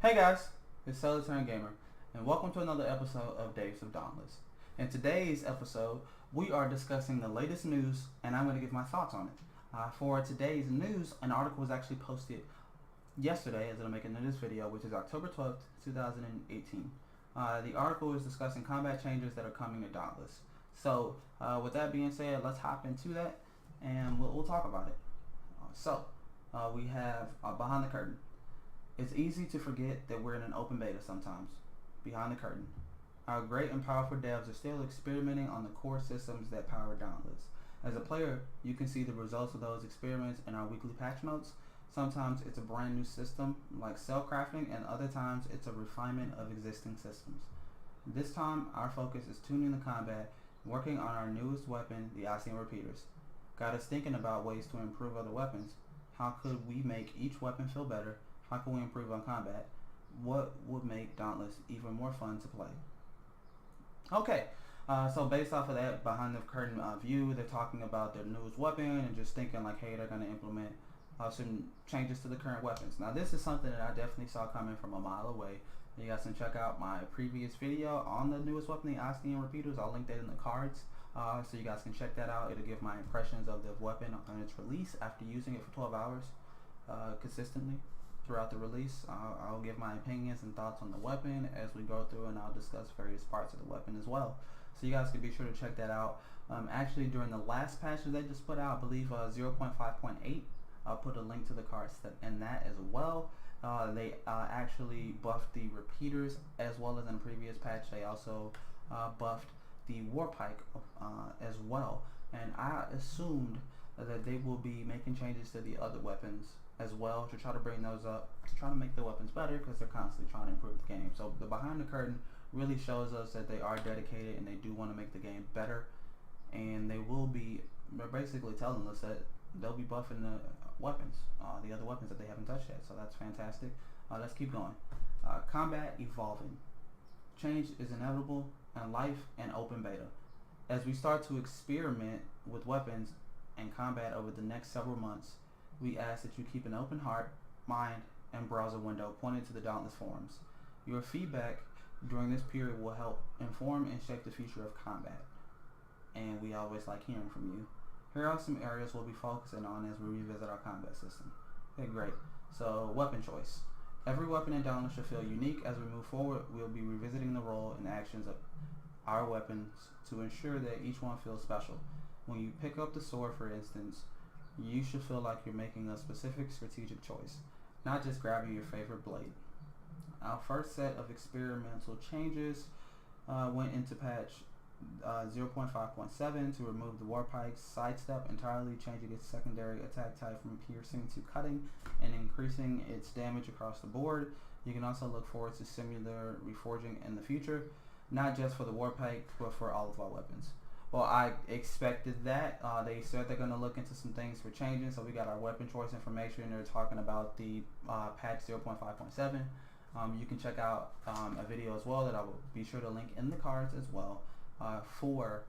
Hey guys, it's Solitary Gamer, and welcome to another episode of Days of Dauntless. In today's episode, we are discussing the latest news, and I'm going to give my thoughts on it. For today's news, an article was actually posted yesterday, as I'm making this video, which is October 12th, 2018. The article is discussing combat changes that are coming to Dauntless. So, with that being said, let's hop into that, and we'll talk about it. We have Behind the Curtain. It's easy to forget that we're in an open beta sometimes. Behind the curtain. Our great and powerful devs are still experimenting on the core systems that power Dauntless. As a player, you can see the results of those experiments in our weekly patch notes. Sometimes it's a brand new system like cell crafting, and other times it's a refinement of existing systems. This time, our focus is tuning the combat, working on our newest weapon, the Ocean Repeaters. Got us thinking about ways to improve other weapons. How could we make each weapon feel better? How can we improve on combat? What would make Dauntless even more fun to play? Okay, so based off of that behind the curtain view, they're talking about their newest weapon and just thinking like, hey, they're going to implement some changes to the current weapons. Now, this is something that I definitely saw coming from a mile away. You guys can check out my previous video on the newest weapon, the Ocean Repeaters. I'll link that in the cards, so you guys can check that out. It'll give my impressions of the weapon on its release after using it for 12 hours consistently throughout the release. I'll give my opinions and thoughts on the weapon as we go through, and I'll discuss various parts of the weapon as well. So you guys can be sure to check that out. Actually, during the last patch that they just put out, I believe 0.5.8, I'll put a link to the cards in that as well. They actually buffed the repeaters as well as in a previous patch. They also buffed the warpike as well. And I assumed that they will be making changes to the other weapons as well to try to bring those up, to try to make the weapons better, because they're constantly trying to improve the game. So the behind the curtain really shows us that they are dedicated and they do want to make the game better, and they're basically telling us that they'll be buffing the weapons, the other weapons that they haven't touched yet. So that's fantastic. Let's keep going. Combat evolving. Change is inevitable in life and open beta. As we start to experiment with weapons and combat over the next several months, we ask that you keep an open heart, mind, and browser window pointed to the Dauntless forums. Your feedback during this period will help inform and shape the future of combat, and we always like hearing from you. Here are some areas we'll be focusing on as we revisit our combat system. Okay, great. So, weapon choice. Every weapon in Dauntless should feel unique. As we move forward, we'll be revisiting the role and actions of our weapons to ensure that each one feels special. When you pick up the sword, for instance, you should feel like you're making a specific strategic choice, not just grabbing your favorite blade. Our first set of experimental changes went into patch 0.5.7 to remove the warpike's sidestep entirely, changing its secondary attack type from piercing to cutting and increasing its damage across the board. You can also look forward to similar reforging in the future, not just for the warpike, but for all of our weapons. Well, I expected that. They said they're going to look into some things for changing. So we got our weapon choice information. They're talking about the patch 0.5.7. You can check out a video as well that I will be sure to link in the cards as well for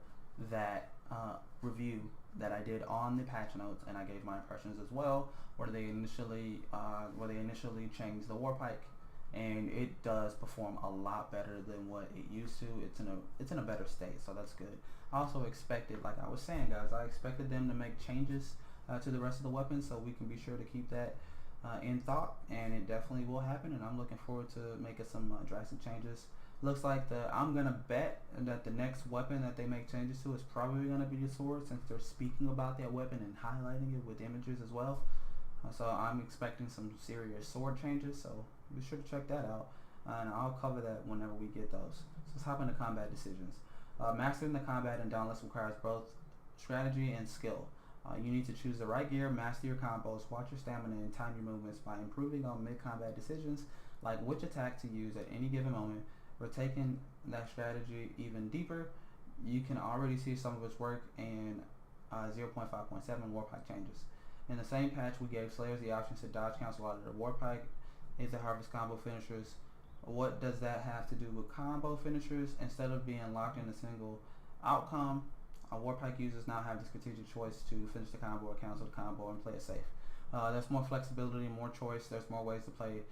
that review that I did on the patch notes, and I gave my impressions as well, where they initially changed the warpike, and it does perform a lot better than what it used to. It's in a better state, so that's good. I also expected, like I was saying, guys, I expected them to make changes to the rest of the weapons, so we can be sure to keep that in thought, and it definitely will happen, and I'm looking forward to making some drastic changes. Looks like I'm gonna bet that the next weapon that they make changes to is probably gonna be the sword, since they're speaking about that weapon and highlighting it with images as well. So I'm expecting some serious sword changes, so be sure to check that out, and I'll cover that whenever we get those. So let's hop into combat decisions. Mastering the combat in Dauntless requires both strategy and skill. You need to choose the right gear, master your combos, watch your stamina, and time your movements by improving on mid-combat decisions like which attack to use at any given moment. We're taking that strategy even deeper. You can already see some of its work in 0.5.7 warpike changes. In the same patch, we gave Slayers the option to dodge cancel out of their warpike into harvest combo finishers. What does that have to do with combo finishers? Instead of being locked in a single outcome, warpike users now have the strategic choice to finish the combo or cancel the combo and play it safe. There's more flexibility, more choice. There's more ways to play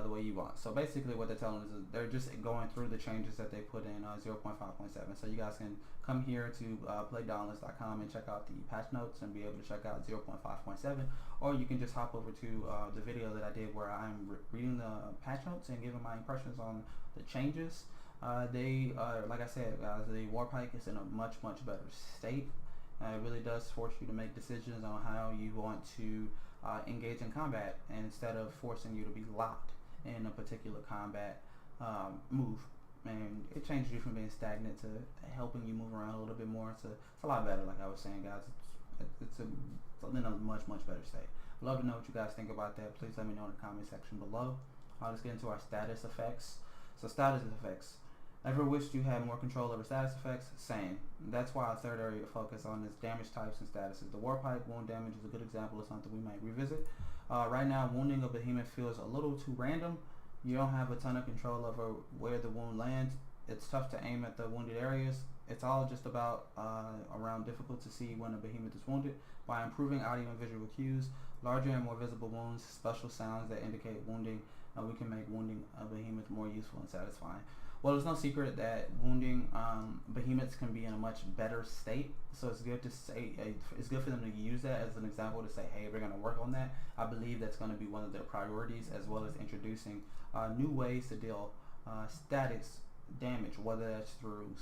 the way you want. So basically what they're telling us is they're just going through the changes that they put in 0.5.7. So you guys can come here to playdauntless.com and check out the patch notes and be able to check out 0.5.7, or you can just hop over to the video that I did where I'm reading the patch notes and giving my impressions on the changes. Like I said, guys, the Warpike is in a much better state. It really does force you to make decisions on how you want to engage in combat instead of forcing you to be locked in a particular combat move. And it changes you from being stagnant to helping you move around a little bit more. It's a lot better, like I was saying, guys. It's in a much better state. I'd love to know what you guys think about that. Please let me know in the comment section below. Let's get into our status effects. So status effects. Ever wished you had more control over status effects? Same. That's why our third area of focus on is damage types and statuses. The Warpike wound damage is a good example of something we might revisit. Right now, wounding a behemoth feels a little too random. You don't have a ton of control over where the wound lands. It's tough to aim at the wounded areas. It's all just about around difficult to see when a behemoth is wounded. By improving audio and visual cues, larger and more visible wounds, special sounds that indicate wounding, we can make wounding a behemoth more useful and satisfying. Well, it's no secret that wounding behemoths can be in a much better state. So it's good to say, it's good for them to use that as an example to say, hey, we're going to work on that. I believe that's going to be one of their priorities, as well as introducing new ways to deal status damage, whether that's through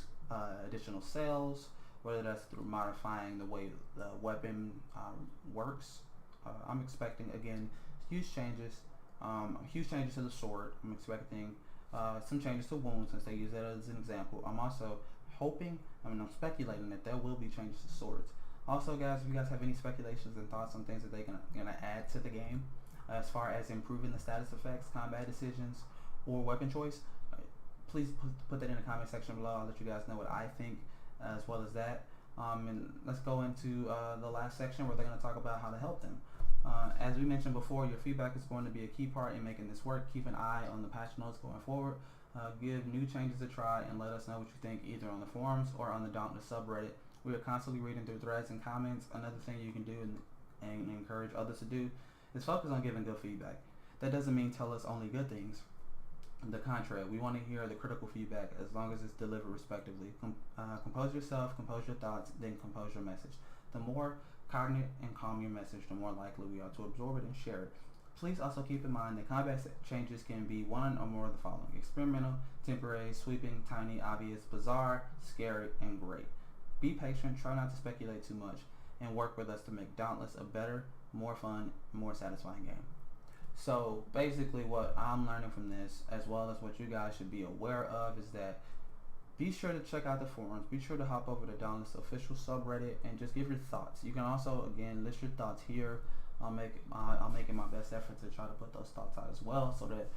additional cells, whether that's through modifying the way the weapon works. I'm expecting, again, huge changes to the sword. I'm expecting some changes to wounds, since they use that as an example. I'm also I'm speculating that there will be changes to swords. Also, guys, if you guys have any speculations and thoughts on things that they're gonna add to the game, as far as improving the status effects, combat decisions, or weapon choice, please put that in the comment section below. I'll let you guys know what I think, as well as that. And let's go into the last section where they're going to talk about how to help them. As we mentioned before, your feedback is going to be a key part in making this work. Keep an eye on the patch notes going forward. Give new changes a try and let us know what you think either on the forums or on the Dauntless subreddit. We are constantly reading through threads and comments. Another thing you can do and encourage others to do is focus on giving good feedback. That doesn't mean tell us only good things. The contrary, we want to hear the critical feedback as long as it's delivered respectively. Compose yourself, compose your thoughts, then compose your message. The more cognate and calm your message, the more likely we are to absorb it and share it. Please also keep in mind that combat changes can be one or more of the following: experimental, temporary, sweeping, tiny, obvious, bizarre, scary, and great. Be patient, try not to speculate too much, and work with us to make Dauntless a better, more fun, more satisfying game. So basically what I'm learning from this, as well as what you guys should be aware of, is that be sure to check out the forums. Be sure to hop over to Dauntless official subreddit and just give your thoughts. You can also, again, list your thoughts here. I'll make it my best effort to try to put those thoughts out as well, so that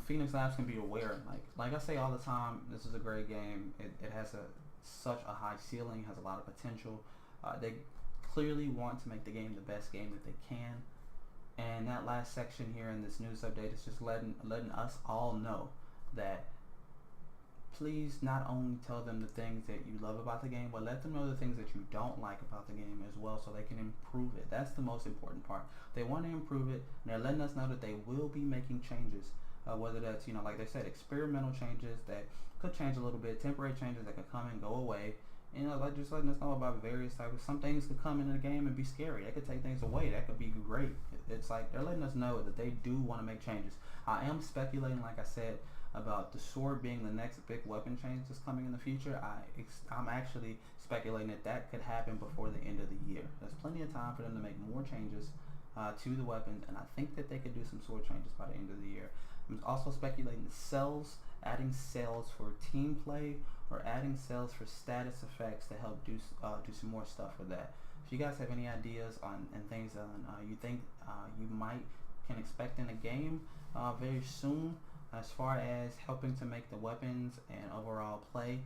Phoenix Labs can be aware. Like I say all the time, this is a great game. It has such a high ceiling, has a lot of potential. They clearly want to make the game the best game that they can. And that last section here in this news update is just letting us all know that please not only tell them the things that you love about the game, but let them know the things that you don't like about the game as well, so they can improve it. That's the most important part. They want to improve it, and they're letting us know that they will be making changes, whether that's, like they said, experimental changes that could change a little bit, temporary changes that could come and go away. Like just letting us know about various types. Some things could come into the game and be scary. They could take things away. That could be great. It's like they're letting us know that they do want to make changes. I am speculating, like I said, about the sword being the next big weapon change that's coming in the future. I'm actually speculating that could happen before the end of the year. There's plenty of time for them to make more changes to the weapons, and I think that they could do some sword changes by the end of the year. I'm also speculating cells, adding cells for team play, or adding cells for status effects to help do some more stuff for that. If you guys have any ideas on and things you think you can expect in a game very soon, as far as helping to make the weapons and overall play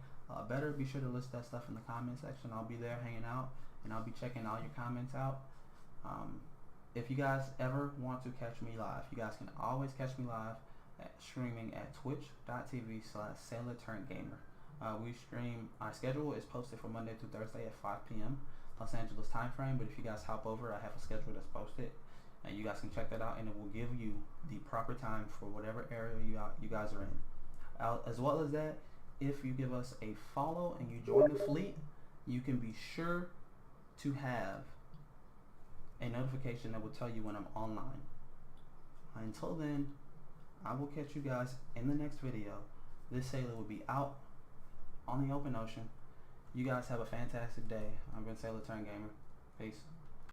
better, be sure to list that stuff in the comment section. I'll be there hanging out, and I'll be checking all your comments out. If you guys ever want to catch me live, you guys can always catch me live streaming at twitch.tv/SailorTurnGamer. We stream, our schedule is posted for Monday through Thursday at 5 p.m. Los Angeles time frame, but if you guys hop over, I have a schedule that's posted, and you guys can check that out, and it will give you the proper time for whatever area you guys are in. As well as that, if you give us a follow and you join the fleet, you can be sure to have a notification that will tell you when I'm online. Until then, I will catch you guys in the next video. This sailor will be out on the open ocean. You guys have a fantastic day. I've been Sailor Turn Gamer. Peace.